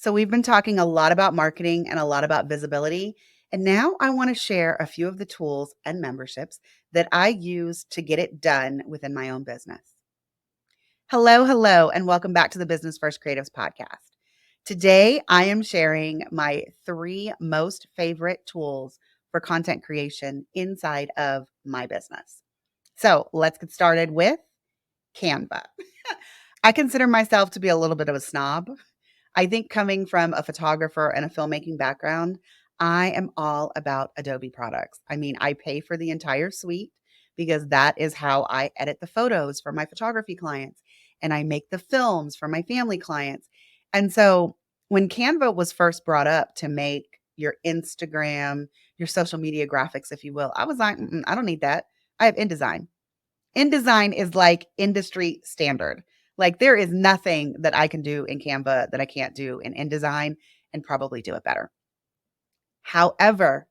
So, we've been talking a lot about marketing and a lot about visibility. And now I want to share a few of the tools and memberships that I use to get it done within my own business. Hello, and welcome back to the Business First Creatives podcast. Today, I am sharing my three most favorite tools for content creation inside of my business. So, let's get started with Canva. I consider myself to be a little bit of a snob. I think coming from a photographer and a filmmaking background, I am all about Adobe products. I mean, I pay for the entire suite because that is how I edit the photos for my photography clients and I make the films for my family clients. And so when Canva was first brought up to make your Instagram, your social media graphics, if you will, I was like, I don't need that. I have InDesign. InDesign is like industry standard. Like there is nothing that I can do in Canva that I can't do in InDesign and probably do it better. However,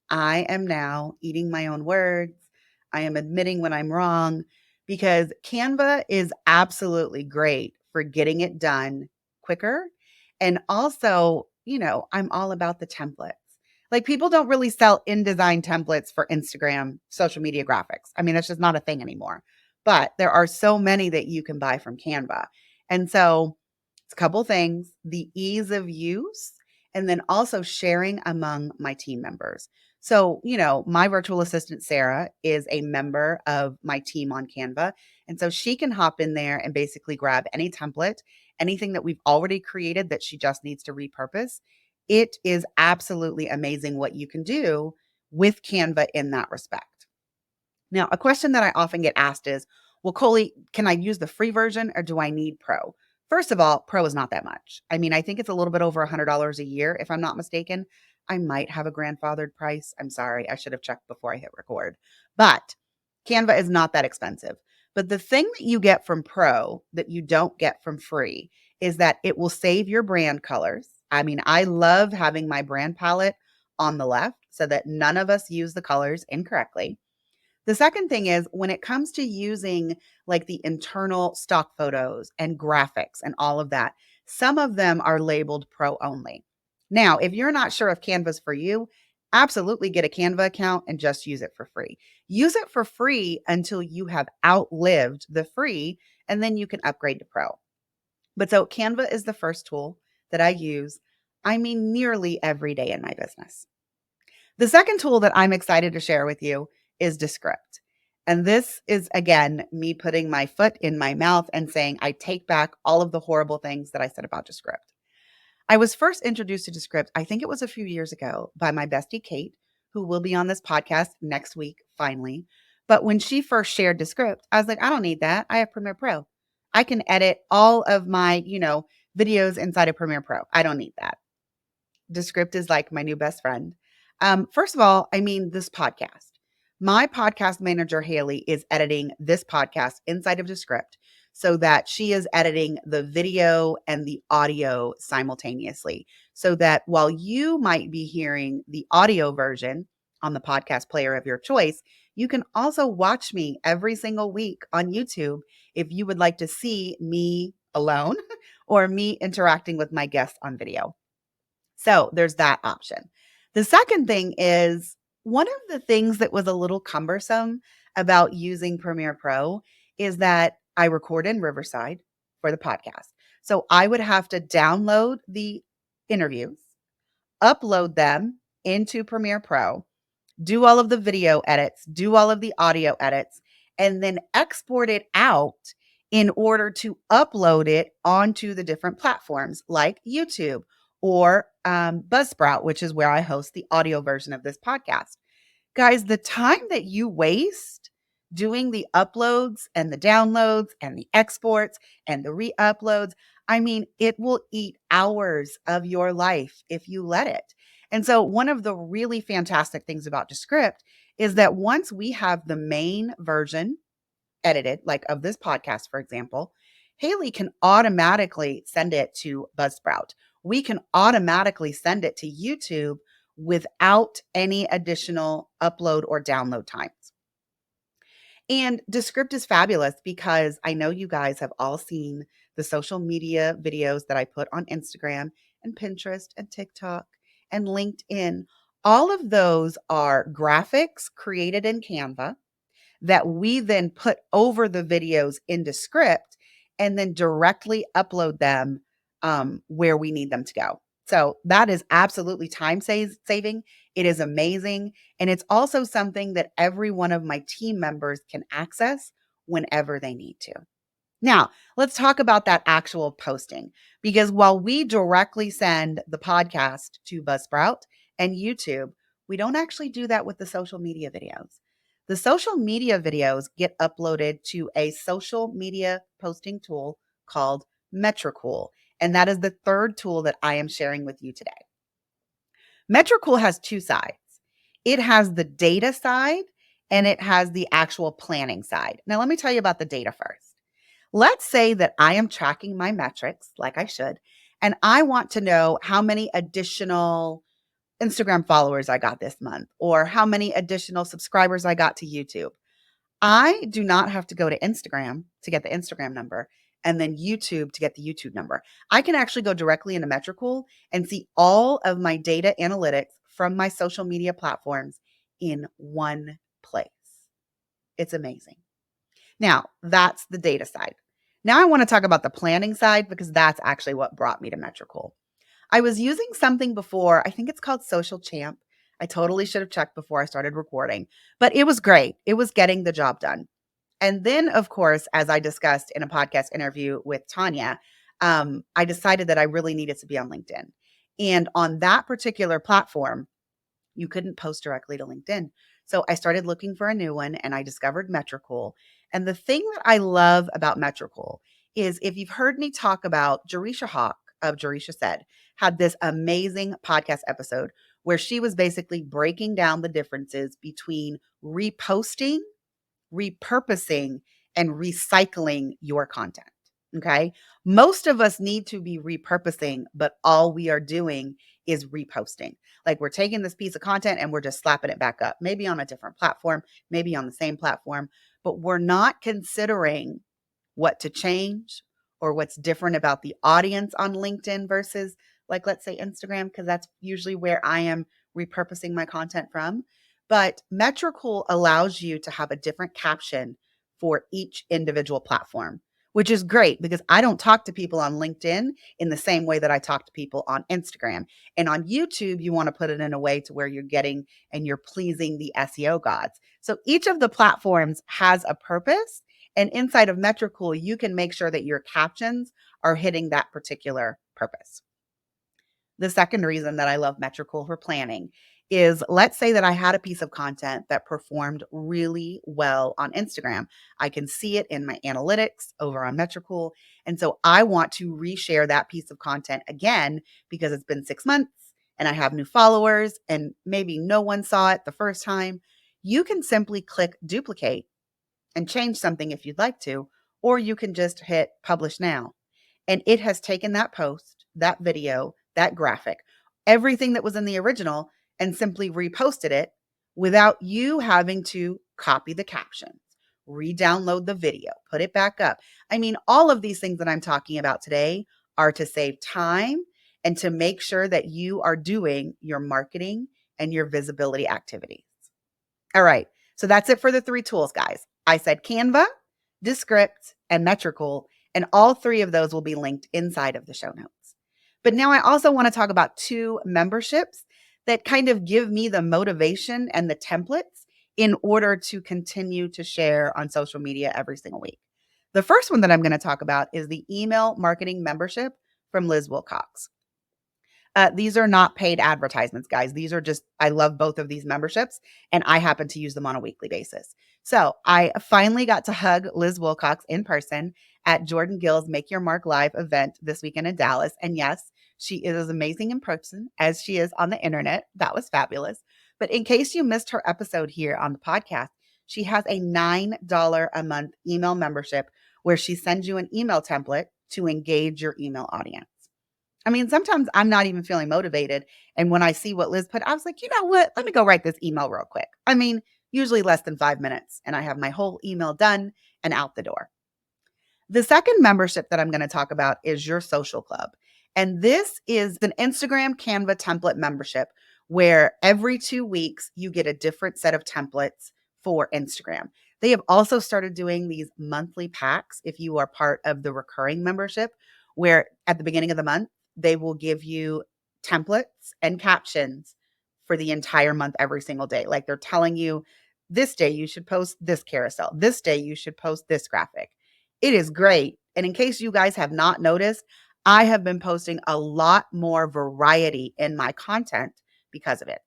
I am now eating my own words. I am admitting when I'm wrong because Canva is absolutely great for getting it done quicker. And also, I'm all about the templates. Like people don't really sell InDesign templates for Instagram social media graphics. I mean, that's just not a thing anymore. But there are so many that you can buy from Canva. And so it's a couple things, the ease of use, and then also sharing among my team members. So, my virtual assistant, Sarah, is a member of my team on Canva. And so she can hop in there and basically grab any template, anything that we've already created that she just needs to repurpose. It is absolutely amazing what you can do with Canva in that respect. Now, a question that I often get asked is, well, Colie, can I use the free version or do I need Pro? First of all, Pro is not that much. I mean, I think it's a little bit over $100 a year, if I'm not mistaken. I might have a grandfathered price. I'm sorry. I should have checked before I hit record. But Canva is not that expensive. But the thing that you get from Pro that you don't get from free is that it will save your brand colors. I mean, I love having my brand palette on the left so that none of us use the colors incorrectly. The second thing is when it comes to using like the internal stock photos and graphics and all of that, some of them are labeled pro only. Now, if you're not sure if Canva's for you, absolutely get a Canva account and just use it for free. Use it for free until you have outlived the free, and then you can upgrade to pro. But so Canva is the first tool that I use, I mean, nearly every day in my business. The second tool that I'm excited to share with you is Descript. And this is, again, me putting my foot in my mouth and saying, I take back all of the horrible things that I said about Descript. I was first introduced to Descript, I think it was a few years ago, by my bestie, Kate, who will be on this podcast next week, finally. But when she first shared Descript, I was like, I don't need that. I have Premiere Pro. I can edit all of my, videos inside of Premiere Pro. I don't need that. Descript is like my new best friend. First of all, I mean, this podcast. My podcast manager, Haley, is editing this podcast inside of Descript so that she is editing the video and the audio simultaneously. So that while you might be hearing the audio version on the podcast player of your choice, you can also watch me every single week on YouTube if you would like to see me alone or me interacting with my guests on video. So there's that option. The second thing is one of the things that was a little cumbersome about using Premiere Pro is that I record in Riverside for the podcast. So I would have to download the interviews, upload them into Premiere Pro, do all of the video edits, do all of the audio edits, and then export it out in order to upload it onto the different platforms like YouTube or Buzzsprout, which is where I host the audio version of this podcast. Guys, the time that you waste doing the uploads and the downloads and the exports and the re-uploads, I mean, it will eat hours of your life if you let it. And so one of the really fantastic things about Descript is that once we have the main version edited, like of this podcast, for example, Haley can automatically send it to Buzzsprout. We can automatically send it to YouTube without any additional upload or download times. And Descript is fabulous because I know you guys have all seen the social media videos that I put on Instagram and Pinterest and TikTok and LinkedIn. All of those are graphics created in Canva that we then put over the videos in Descript and then directly upload them where we need them to go. So that is absolutely saving. It is amazing. And it's also something that every one of my team members can access whenever they need to. Now, let's talk about that actual posting, because while we directly send the podcast to Buzzsprout and YouTube, we don't actually do that with the social media videos. The social media videos get uploaded to a social media posting tool called Metricool, and that is the third tool that I am sharing with you today. Metricool has two sides. It has the data side and it has the actual planning side. Now, let me tell you about the data first. Let's say that I am tracking my metrics like I should, and I want to know how many additional Instagram followers I got this month or how many additional subscribers I got to YouTube. I do not have to go to Instagram to get the Instagram number and then YouTube to get the YouTube number. I can actually go directly into Metricool and see all of my data analytics from my social media platforms in one place. It's amazing. Now, that's the data side. Now I want to talk about the planning side because that's actually what brought me to Metricool. I was using something before, I think it's called Social Champ. I totally should have checked before I started recording, but it was great. It was getting the job done. And then, of course, as I discussed in a podcast interview with Tanya, I decided that I really needed to be on LinkedIn. And on that particular platform, you couldn't post directly to LinkedIn. So I started looking for a new one and I discovered Metricool. And the thing that I love about Metricool is if you've heard me talk about Jerisha Hawk of Jerisha Said, had this amazing podcast episode where she was basically breaking down the differences between reposting, repurposing, and recycling your content. Okay. Most of us need to be repurposing, but all we are doing is reposting. Like we're taking this piece of content and we're just slapping it back up, maybe on a different platform, maybe on the same platform, but we're not considering what to change or what's different about the audience on LinkedIn versus, like, let's say Instagram, because that's usually where I am repurposing my content from. But Metricool allows you to have a different caption for each individual platform, which is great because I don't talk to people on LinkedIn in the same way that I talk to people on Instagram. And on YouTube, you want to put it in a way to where you're getting and you're pleasing the SEO gods. So each of the platforms has a purpose. And inside of Metricool, you can make sure that your captions are hitting that particular purpose. The second reason that I love Metricool for planning is, let's say that I had a piece of content that performed really well on Instagram. I can see it in my analytics over on Metricool. And so I want to reshare that piece of content again because it's been 6 months and I have new followers and maybe no one saw it the first time. You can simply click duplicate and change something if you'd like to, or you can just hit publish now. And it has taken that post, that video, that graphic, everything that was in the original, and simply reposted it without you having to copy the captions, re-download the video, put it back up. I mean, all of these things that I'm talking about today are to save time and to make sure that you are doing your marketing and your visibility activities. All right. So that's it for the 3 tools, guys. I said Canva, Descript, and Metricool, and all 3 of those will be linked inside of the show notes. But now I also want to talk about 2 memberships that kind of give me the motivation and the templates in order to continue to share on social media every single week. The first one that I'm going to talk about is the email marketing membership from Liz Wilcox. These are not paid advertisements, guys. These are just, I love both of these memberships and I happen to use them on a weekly basis. So I finally got to hug Liz Wilcox in person at Jordan Gill's Make Your Mark Live event this weekend in Dallas. And yes, she is as amazing in person as she is on the internet. That was fabulous. But in case you missed her episode here on the podcast, she has a $9 a month email membership where she sends you an email template to engage your email audience. I mean, sometimes I'm not even feeling motivated. And when I see what Liz put, I was like, you know what? Let me go write this email real quick. I mean, usually less than 5 minutes. And I have my whole email done and out the door. The second membership that I'm going to talk about is your social club. And this is an Instagram Canva template membership where every 2 weeks you get a different set of templates for Instagram. They have also started doing these monthly packs if you are part of the recurring membership, where at the beginning of the month, they will give you templates and captions for the entire month every single day. Like they're telling you this day you should post this carousel, this day you should post this graphic. It is great. And in case you guys have not noticed, I have been posting a lot more variety in my content because of it.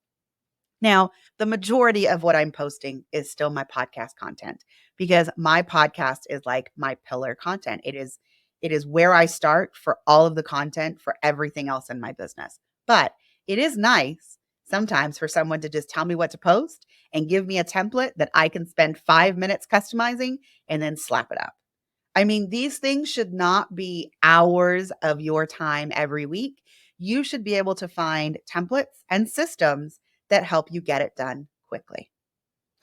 Now, the majority of what I'm posting is still my podcast content because my podcast is like my pillar content. It is where I start for all of the content for everything else in my business. But it is nice sometimes for someone to just tell me what to post and give me a template that I can spend 5 minutes customizing and then slap it up. I mean, these things should not be hours of your time every week. You should be able to find templates and systems that help you get it done quickly.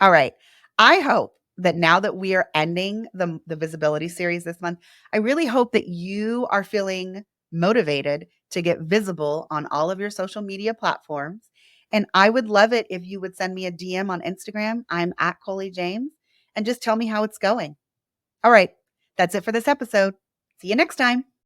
All right. I hope that now that we are ending the visibility series this month, I really hope that you are feeling motivated to get visible on all of your social media platforms. And I would love it if you would send me a DM on Instagram. I'm at Colie James and just tell me how it's going. All right. That's it for this episode. See you next time.